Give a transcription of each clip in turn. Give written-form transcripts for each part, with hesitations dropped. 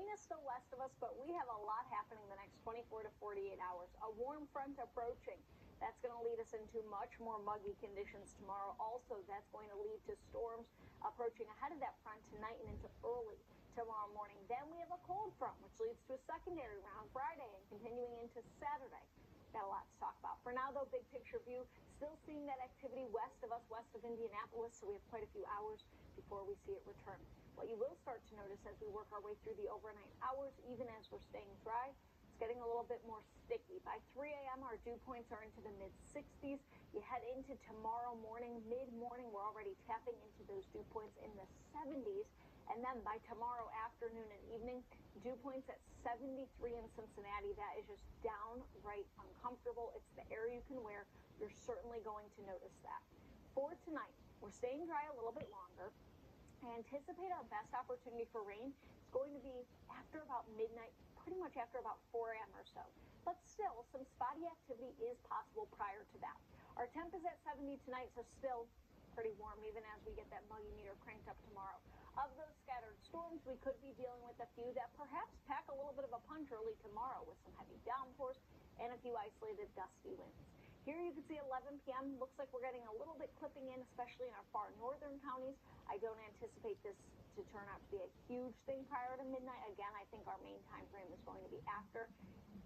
rain is still west of us, but we have a lot happening the next 24 to 48 hours. A warm front approaching. That's going to lead us into much more muggy conditions tomorrow. Also, that's going to lead to storms approaching ahead of that front tonight and into early tomorrow morning. Then we have a cold front, which leads to a secondary round Friday and continuing into Saturday. Got a lot to talk about. For now, though, big picture view, still seeing that activity west of us, west of Indianapolis, so we have quite a few hours before we see it return. What you will start to notice as we work our way through the overnight hours, even as we're staying dry, it's getting a little bit more sticky. By 3 a.m., our dew points are into the mid-60s. You head into tomorrow morning, mid-morning, we're already tapping into those dew points in the 70s. And then by tomorrow afternoon and evening, dew points at 73 in Cincinnati. That is just downright uncomfortable. It's the air you can wear. You're certainly going to notice that. For tonight, we're staying dry a little bit longer. I anticipate our best opportunity for rain is going to be after about midnight, pretty much after about 4 a.m. or so. But still, some spotty activity is possible prior to that. Our temp is at 70 tonight, so still pretty warm even as we get that muggy meter cranked up tomorrow. Of those scattered storms, we could be dealing with a few that perhaps pack a little bit of a punch early tomorrow with some heavy downpours and a few isolated gusty winds. Here you can see 11 p.m. Looks like we're getting a little bit clipping in, especially in our far northern counties. I don't anticipate this to turn out to be a huge thing prior to midnight. Again, I think our main time frame is going to be after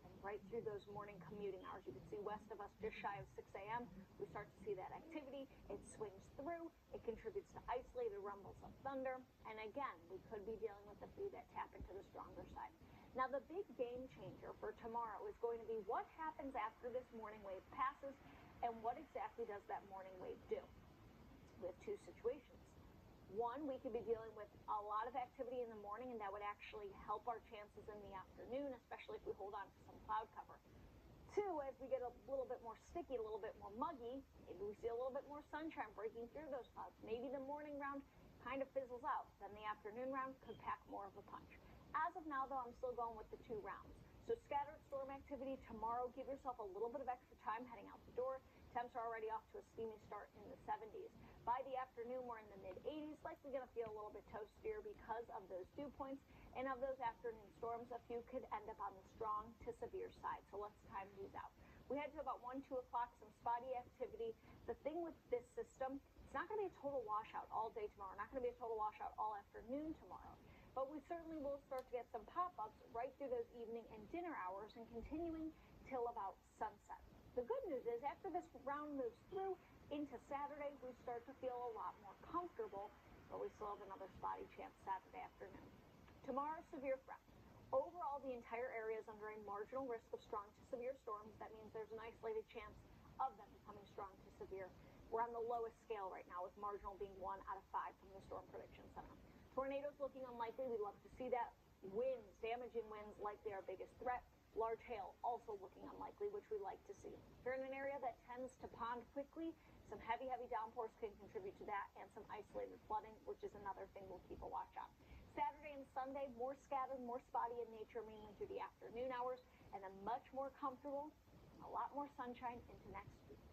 and right through those morning commuting hours. You can see west of us just shy of 6 a.m. We start to see that activity. It swings through. It contributes to isolated rumbles of thunder. And again, we could be dealing with a few that tap into the stronger side. Now, the big game changer for tomorrow is going to be what happens after this morning wave passes and what exactly does that morning wave do. We have two situations. One, we could be dealing with a lot of activity in the morning, and that would actually help our chances in the afternoon, especially if we hold on to some cloud cover. Two, as we get a little bit more sticky, a little bit more muggy, maybe we see a little bit more sunshine breaking through those clouds. Maybe the morning round kind of fizzles out. Then the afternoon round could pack more of a punch. As of now, though, I'm still going with the two rounds. So scattered storm activity tomorrow. Give yourself a little bit of extra time heading out the door. Temps are already off to a steamy start in the 70s. By the afternoon, we're in the mid-80s. Likely going to feel a little bit toastier because of those dew points. And of those afternoon storms, a few could end up on the strong to severe side. So let's time these out. We head to about 1, 2 o'clock, some spotty activity. The thing with this system, it's not going to be a total washout all day tomorrow. Not going to be a total washout all afternoon tomorrow. But we certainly will start to get some pop-ups right through those evening and dinner hours and continuing till about sunset. The good news is after this round moves through into Saturday, we start to feel a lot more comfortable, but we still have another spotty chance Saturday afternoon. Tomorrow, severe front. Overall, the entire area is under a marginal risk of strong to severe storms. That means there's an isolated chance of them becoming strong to severe. We're on the lowest scale right now, with marginal being 1 out of 5 from the Storm Prediction Center. Tornadoes looking unlikely. We'd love to see that. Winds, damaging winds, likely our biggest threat. Large hail also looking unlikely, which we like to see. If you're in an area that tends to pond quickly, some heavy downpours can contribute to that, and some isolated flooding, which is another thing we'll keep a watch on. Saturday and Sunday, more scattered, more spotty in nature, mainly through the afternoon hours, and then much more comfortable, a lot more sunshine into next week.